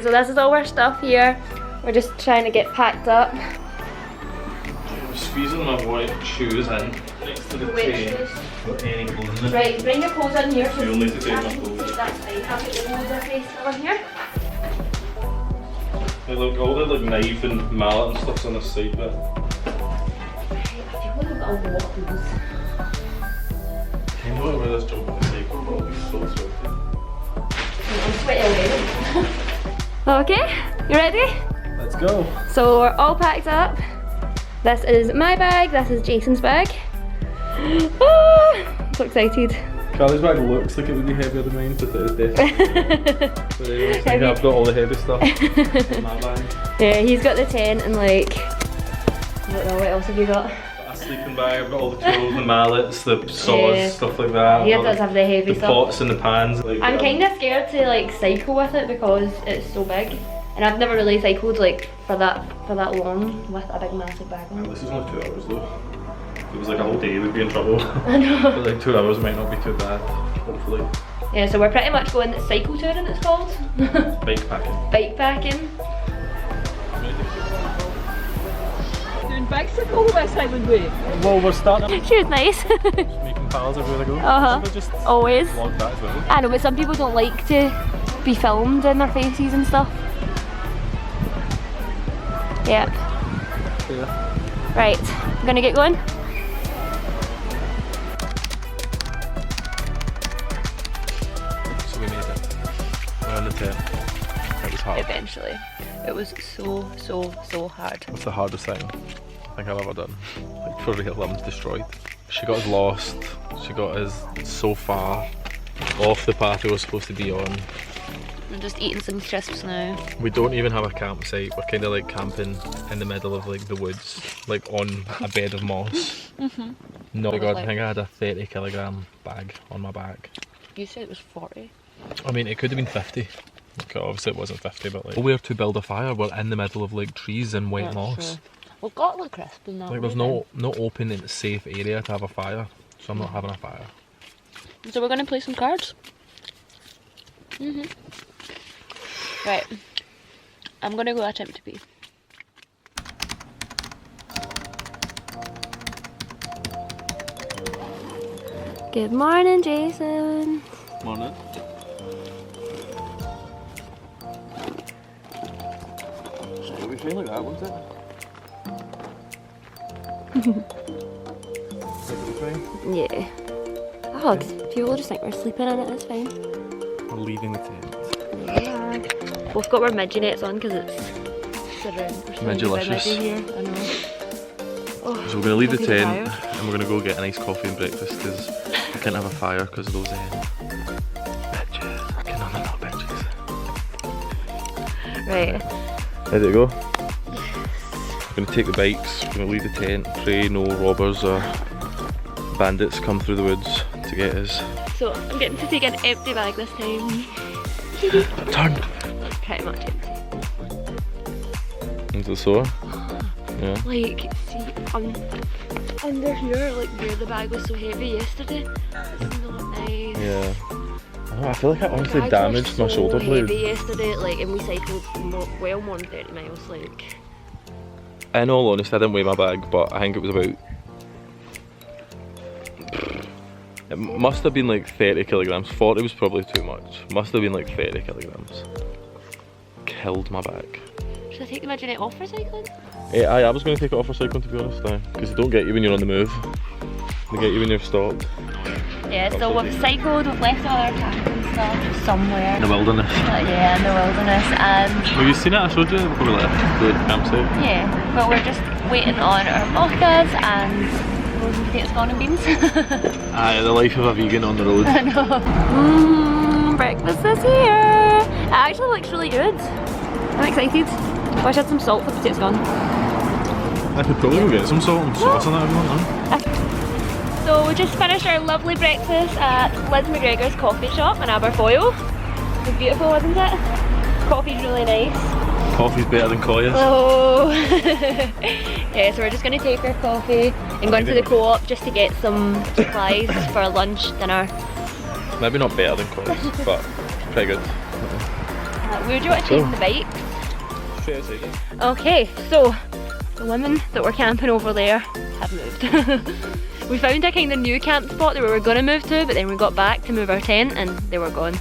So this is all our stuff here. We're just trying to get packed up. I'm squeezing my white shoes in next to the tent. Got any clothes in it? Right, bring your clothes in here. You'll need to take my clothes. That's fine. I'll put your clothes in face on here. Hey, look, all the like knife and mallet and stuff's on the side bit. I feel like we've got a lot of clothes. I know where this jump on the cycle, but I'll be so sweaty. I'm sweaty already. Okay, you ready? Let's go. So we're all packed up. This is my bag, this is Jason's bag. Oh, I'm so excited. Carly's bag looks like it would be heavier than mine, but it is definitely. But anyway, I think I've got all the heavy stuff in my bag. Yeah, he's got the tent and like, I don't know, what else have you got? A sleeping bag, I've got all the tools, the mallets, the saws, Yeah. stuff like that. He does have the heavy the stuff. pots and the pans. Like, I'm kind of scared to like cycle with it because it's so big. And I've never really cycled like for that long with a big massive bag on. This is only 2 hours though. If it was like a whole day, we'd be in trouble. I know. But like 2 hours might not be too bad, hopefully. Yeah, so we're pretty much going cycle touring, it's called. Bike packing. Bike packing. Doing bicycle West Highland Way. Well, we're starting. She was nice. Making pals everywhere I go. Uh-huh. So just Always. vlog that as well. I know, but some people don't like to be filmed in their faces and stuff. Yep. Yeah. Right, I'm gonna get going. So we made it. We're on the tent. It was hard. Eventually. It was so hard. What's the hardest thing I think I've ever done? Like for real, I'm destroyed. She got us lost. She got us so far off the path we were supposed to be on. I'm just eating some crisps now. We don't even have a campsite. We're kind of like camping in the middle of like the woods, like on a bed of moss. No, God, I think I had a 30-kilogram bag on my back. You said it was 40. I mean, it could have been 50. Okay, obviously it wasn't 50, but like where to build a fire? We're in the middle of like trees and white moss. We've got the crisp in that. Like there's no open and safe area to have a fire, so I'm not having a fire. So we're gonna play some cards. Right. I'm gonna go attempt to pee. Good morning, Jason. Morning. It'll be fine like that, won't it? It'll be fine. Yeah. Oh, people just think we're sleeping in it, it's fine. We're leaving the tent. Yeah. We've got our midgie nets on because it's Midgelicious. here. I know. Oh, So we're going to leave the I'm tent tired. and we're going to go get a nice coffee and breakfast because I can't have a fire because of those bitches. No, bitches. Right. Ready to go? We're going to take the bikes, we're going to leave the tent, pray no robbers or bandits come through the woods to get us. So I'm getting to take an empty bag this time. Turn! Pretty much empty. Is it sore? Yeah. Like, see, under here, like where the bag was so heavy yesterday, it's not nice. Yeah. Oh, I feel like I honestly Bags were damaged my shoulder so blade. heavy yesterday, like, and we cycled well more than 30 miles, like. In all honesty, I didn't weigh my bag, but I think it was about... It must have been like 30 kilograms. 40 was probably too much. Must have been like 30 kilograms. Killed my back. Should I take the midget off for cycling? Yeah, I was going to take it off for cycling to be honest now, because they don't get you when you're on the move. They get you when you're stopped. Yeah, so we've cycled, we've left all our tackle and stuff somewhere. In the wilderness. Yeah, in the wilderness, and Have you seen it? I showed you before we left the campsite. yeah, but we're just waiting on our mochas and frozen potatoes, corn and beans. Aye, the life of a vegan on the road. I know. Breakfast is here. It actually looks really good. I'm excited. Wish I had some salt for the potatoes gone. I could probably go get some salt and sauce on that if you want, huh? So we just finished our lovely breakfast at Liz McGregor's coffee shop in Aberfoyle. It was beautiful, wasn't it? Coffee's really nice. Coffee's better than Koya's. Oh! Yeah, so we're just going to take our coffee and go into the co-op just to get some supplies for lunch, dinner. Maybe not better than Koya's, but pretty good. Where do you want to change the bike? Straight outside it. Okay, so the women that were camping over there have moved. We found a kind of new camp spot that we were going to move to, but then we got back to move our tent and they were gone.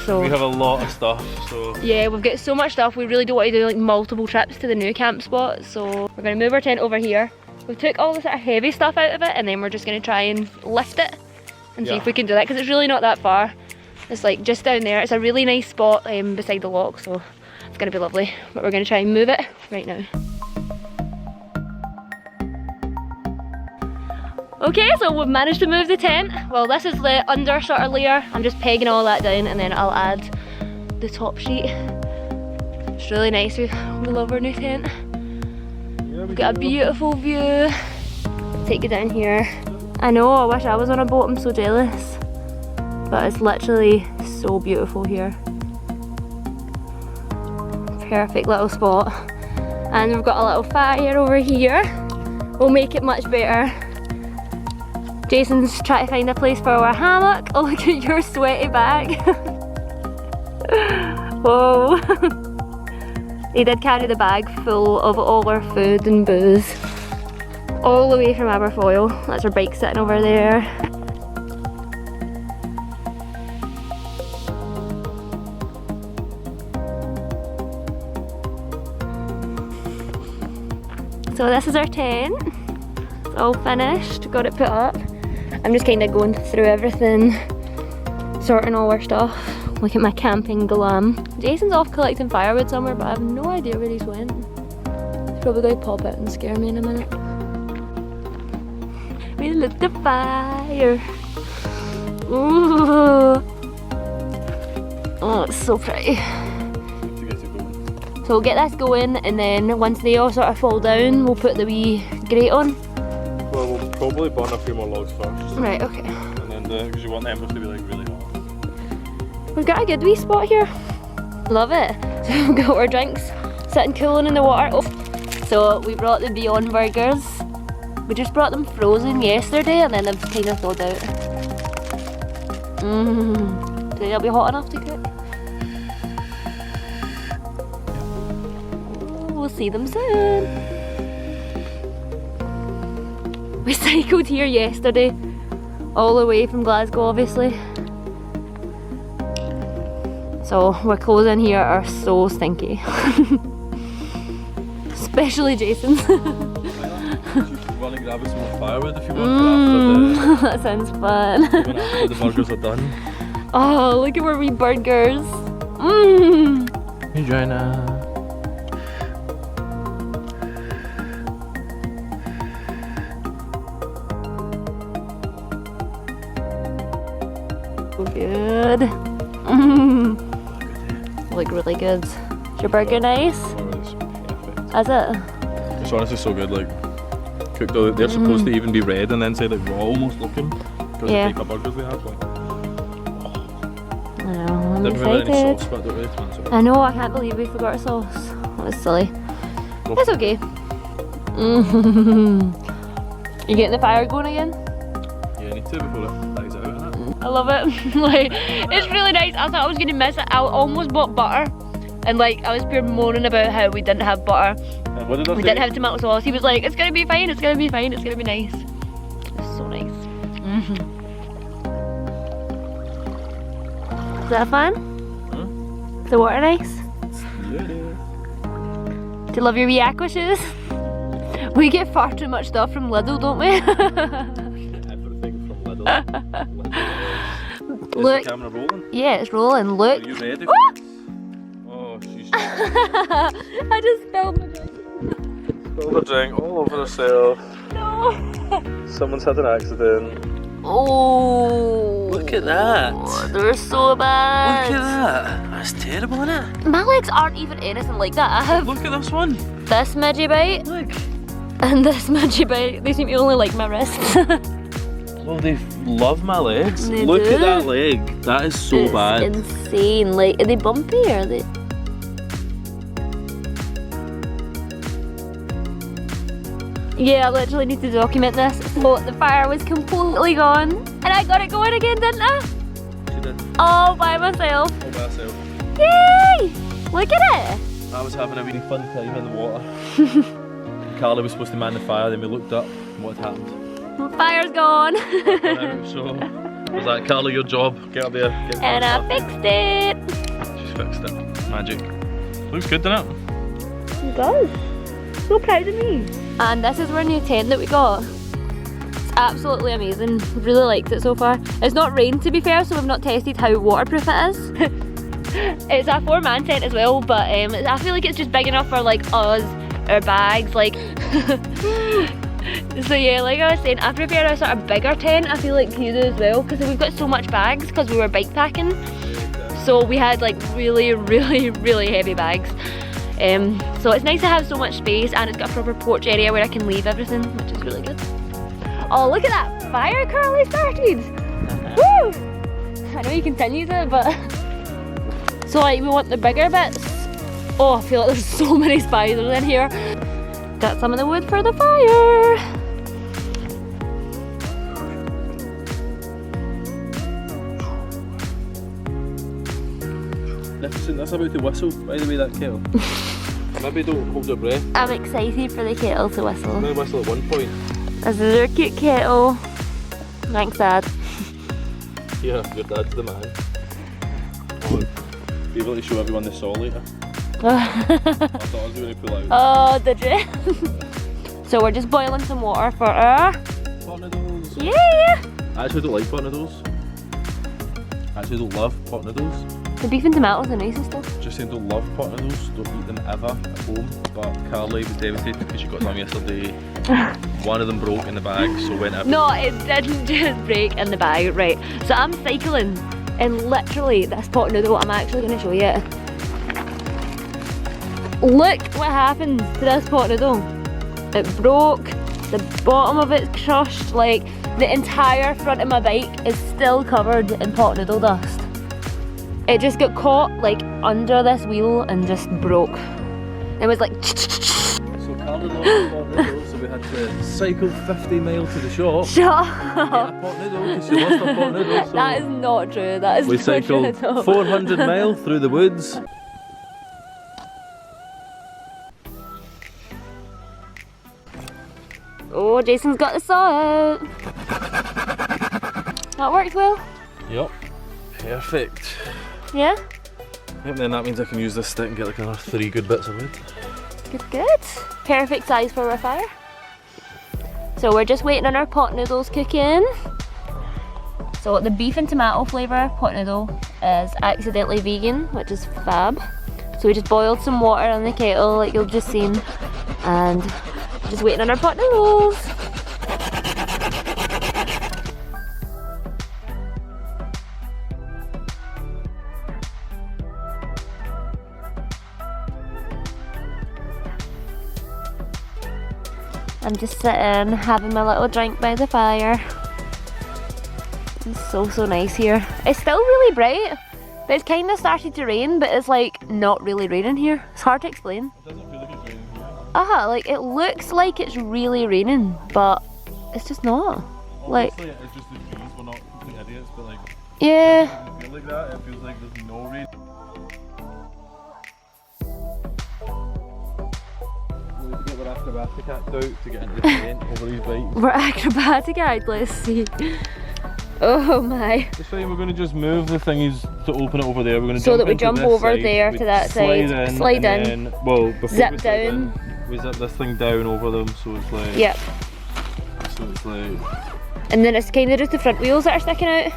So We have a lot of stuff, so... yeah, we've got so much stuff. We really don't want to do like multiple trips to the new camp spot, so we're going to move our tent over here. We took all the sort of heavy stuff out of it and then we're just going to try and lift it and see if we can do that, because it's really not that far. It's like just down there. It's a really nice spot beside the loch, so it's going to be lovely. But we're going to try and move it right now. Okay, so we've managed to move the tent. Well, this is the under sort of layer. I'm just pegging all that down and then I'll add the top sheet. It's really nice. We love our new tent. We've got a beautiful view. Take you down here. I know, I wish I was on a boat. I'm so jealous. But it's literally so beautiful here. Perfect little spot. And we've got a little fire over here. We'll make it much better. Jason's trying to find a place for our hammock. Oh, look at your sweaty bag. Whoa. He did carry the bag full of all our food and booze. All the way from Aberfoyle. That's our bike sitting over there. So this is our tent. It's all finished, got it put up. I'm just kind of going through everything, sorting all our stuff. Look at my camping glam. Jason's off collecting firewood somewhere, but I have no idea where he's went. He's probably going to pop out and scare me in a minute. We lit the fire. Ooh. Oh, it's so pretty. So we'll get this going, and then once they all sort of fall down, we'll put the wee grate on. Well, we'll probably burn a few more logs first. Right, okay. And then, because you want the embers to be like really hot. We've got a good wee spot here. Love it. So we've got our drinks sitting cooling in the water. Oh. So we brought the Beyond burgers. We just brought them frozen yesterday and then they've kind of thawed out. Do they'll be hot enough to cook? We'll see them soon. We cycled here yesterday, all the way from Glasgow obviously. So our clothes in here are so stinky. Especially Jason's. You should run and grab us some more firewood if you want That sounds fun. after the burgers are done. Oh, look at our wee burgers. Hey Joanna. Good. Look really good. Is your burger nice? Oh, it's perfect. Is it? It's honestly so good, like cooked all, they're supposed to even be red and then say like raw almost looking. Because Yeah. the type of burgers we have. Like, I know, I'm didn't really any excited. sauce, but don't really fancy it. I know, I can't believe we forgot our sauce. That was silly. It's okay. You getting the fire going again? Yeah, you need to before it dies out, innit? I love it. Like, it's really nice. I thought I was gonna miss it. I almost bought butter, and like I was pure moaning about how we didn't have butter. And what did I We say? didn't have tomato sauce. He was like, "It's gonna be fine. It's gonna be fine. It's gonna be nice." It's so nice. Is that fun? Is the water nice? Yeah, it is. Do you love your wee aqua shoes? We get far too much stuff from Lidl, don't we? Everything from Lidl. Is Look. the camera rolling? Yeah, it's rolling. Look. Are you ready? Oh! Oh, she's I just spilled my drink. spilled the drink all over herself. No. Someone's had an accident. Oh. Look at that. They're so bad. Look at that. That's terrible, isn't it? My legs aren't even anything like that. I have Look at this one. this midgy bite Look. and this midgy bite. They seem to only like my wrists. Well, they love my legs. They Look do. at that leg. That is so It's bad. insane. Like, are they bumpy or are they? Yeah, I literally need to document this. So the fire was completely gone, and I got it going again, didn't I? She did. All by myself. All by herself. Yay! Look at it! I was having a really fun time in the water. Carly was supposed to man the fire, then we looked up and what had happened. The fire's gone. So I was like, Carly, your job, get up there. Get And I fixed it. She's fixed it. Magic. Looks good, doesn't it? It does. So proud of me. And this is our new tent that we got. It's absolutely amazing. Really liked it so far. It's not rained to be fair, so we've not tested how waterproof it is. It's a 4-man tent as well, but I feel like it's just big enough for like us, our bags, like. So yeah, like I was saying, I prefer a sort of bigger tent. I feel like you do as well, because we've got so much bags because we were bike packing. So we had like really heavy bags. So it's nice to have so much space, and it's got a proper porch area where I can leave everything, which is really good. Oh, look at that fire Carly started! Woo! I know you continued it, but... So like, we want the bigger bits. Oh, I feel like there's so many spiders in here. Got some of the wood for the fire. Listen, that's about to whistle, by the way, that kettle. Maybe don't hold your breath. I'm excited for the kettle to whistle. I'm going to whistle at one point. This is our cute kettle. Thanks, Dad. Yeah, your dad's the man. Oh, be able to show everyone the saw later. I thought I was going to pull out. Oh, did you? So we're just boiling some water for our... Pot noodles. Yeah! I actually don't like pot noodles. I actually don't love pot noodles. The beef and tomatoes are nice and stuff. Just saying, don't love pot noodles, don't eat them ever at home. But Carly was devastated because she got some yesterday. One of them broke in the bag, so went up. No, it didn't just break in the bag, right. So I'm cycling, and literally this pot noodle, I'm actually going to show you. Look what happened to this pot noodle. It broke, the bottom of it's crushed, like the entire front of my bike is still covered in pot noodle dust. It just got caught like under this wheel and just broke. It was like... So Carly lost pot noodles, so we had to cycle 50 miles to the shop. Shut up! Get a pot noodle because she lost her pot noodle. So that is not true, that is we not true cycled at all. 400 miles through the woods. Oh, Jason's got the saw out. That worked well? Yep. Perfect. Yeah? Yep, then that means I can use this stick and get like another 3 good bits of wood. Good. Perfect size for our fire. So we're just waiting on our pot noodles cooking. So the beef and tomato flavour pot noodle is accidentally vegan, which is fab. So we just boiled some water in the kettle like you've just seen, and just waiting on our pot noodles. I'm just sitting, having my little drink by the fire. It's so nice here. It's still really bright, but it's kind of started to rain, but it's like not really raining here. It's hard to explain. It doesn't feel like it's raining here. Like it looks like it's really raining, but it's just not. Like, obviously it's just the trees, we're not complete idiots, but like, yeah. it doesn't feel like that, it feels like there's no rain. We need to get our acrobatic act out to get into the tent over these bikes. We're acrobatic act, let's see. Oh my. It's fine, we're going to just move the thingies to open it over there. We're going to So jump that we into jump this over side, there we to that side, slide and in, then, well, before zip we slide down. in, we zip this thing down over them, so it's like, Yep. so it's like, And then it's kind of just the front wheels that are sticking out.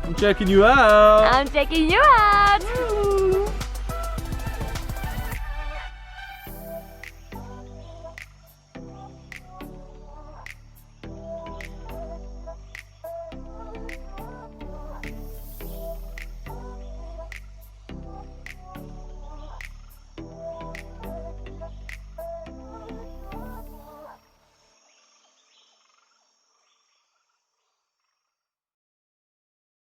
I'm checking you out! I'm checking you out!